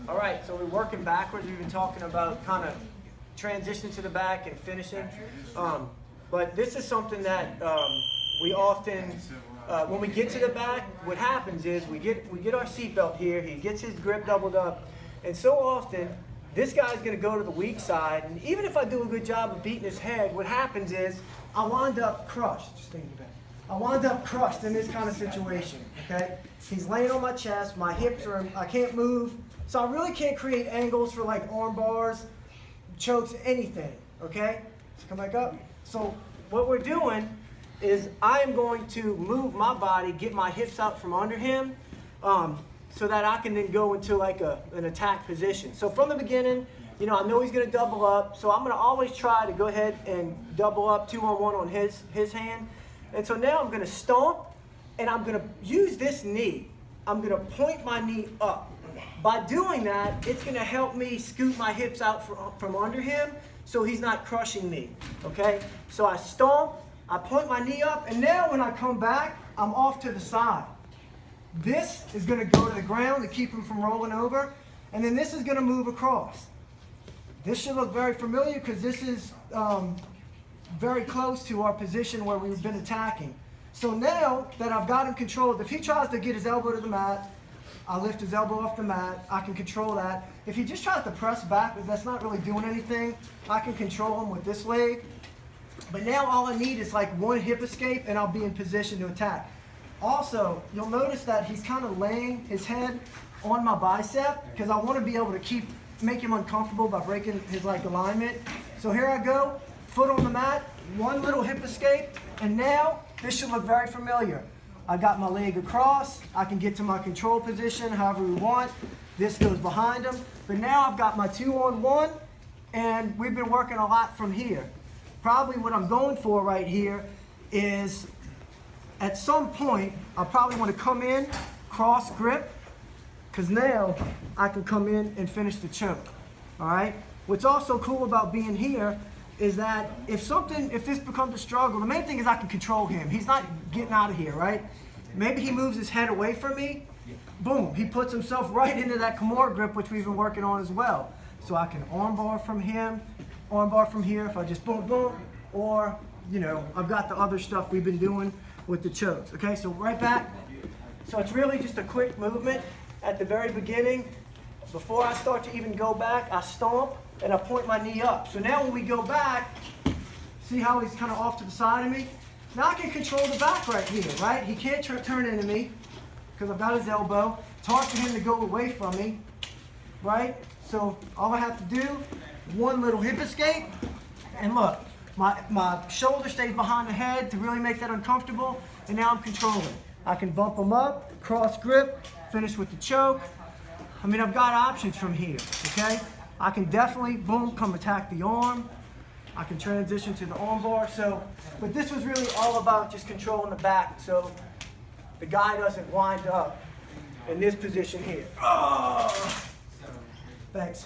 All right, so we're working backwards. We've been talking about kind of transitioning to the back and finishing. But this is something that we often, when we get to the back, what happens is we get our seatbelt here. He gets his grip doubled up. And so often, this guy's going to go to the weak side. And even if I do a good job of beating his head, what happens is I wind up crushed. Just think about it. I wind up crushed in this kind of situation, okay? He's laying on my chest, my hips are, I can't move, so I really can't create angles for like arm bars, chokes, anything, okay? Let's come back up. So what we're doing is I am going to move my body, get my hips out from under him, so that I can then go into like an attack position. So from the beginning, you know, I know he's gonna double up, so I'm gonna always try to go ahead and double up 2-on-1 on his hand. And so now I'm going to stomp, and I'm going to use this knee. I'm going to point my knee up. By doing that, it's going to help me scoot my hips out from under him so he's not crushing me, okay? So I stomp, I point my knee up, and now when I come back, I'm off to the side. This is going to go to the ground to keep him from rolling over, and then this is going to move across. This should look very familiar because this is very close to our position where we've been attacking. So now that I've got him controlled, if he tries to get his elbow to the mat, I lift his elbow off the mat, I can control that. If he just tries to press back, that's not really doing anything, I can control him with this leg. But now all I need is like one hip escape and I'll be in position to attack. Also, you'll notice that he's kind of laying his head on my bicep because I want to be able to make him uncomfortable by breaking his like alignment. So here I go. Foot on the mat, one little hip escape, and now this should look very familiar. I got my leg across, I can get to my control position however we want. This goes behind him, but now I've got my 2-on-1, and we've been working a lot from here. Probably what I'm going for right here is, at some point, I probably want to come in, cross grip, because now I can come in and finish the choke, all right? What's also cool about being here is that if this becomes a struggle, the main thing is I can control him. He's not getting out of here, right? Maybe he moves his head away from me. Boom, he puts himself right into that Kimura grip, which we've been working on as well. So I can armbar from him, armbar from here if I just boom, boom, or, you know, I've got the other stuff we've been doing with the chokes. Okay, so right back. So it's really just a quick movement at the very beginning. Before I start to even go back, I stomp and I point my knee up. So now when we go back, see how he's kind of off to the side of me? Now I can control the back right here, right? He can't turn into me because I've got his elbow. It's hard for him to go away from me, right? So all I have to do, one little hip escape, and look, my shoulder stays behind the head to really make that uncomfortable, and now I'm controlling. I can bump him up, cross grip, finish with the choke. I mean, I've got options from here, okay? I can definitely, boom, come attack the arm. I can transition to the arm bar. So, but this was really all about just controlling the back so the guy doesn't wind up in this position here. Oh! Thanks.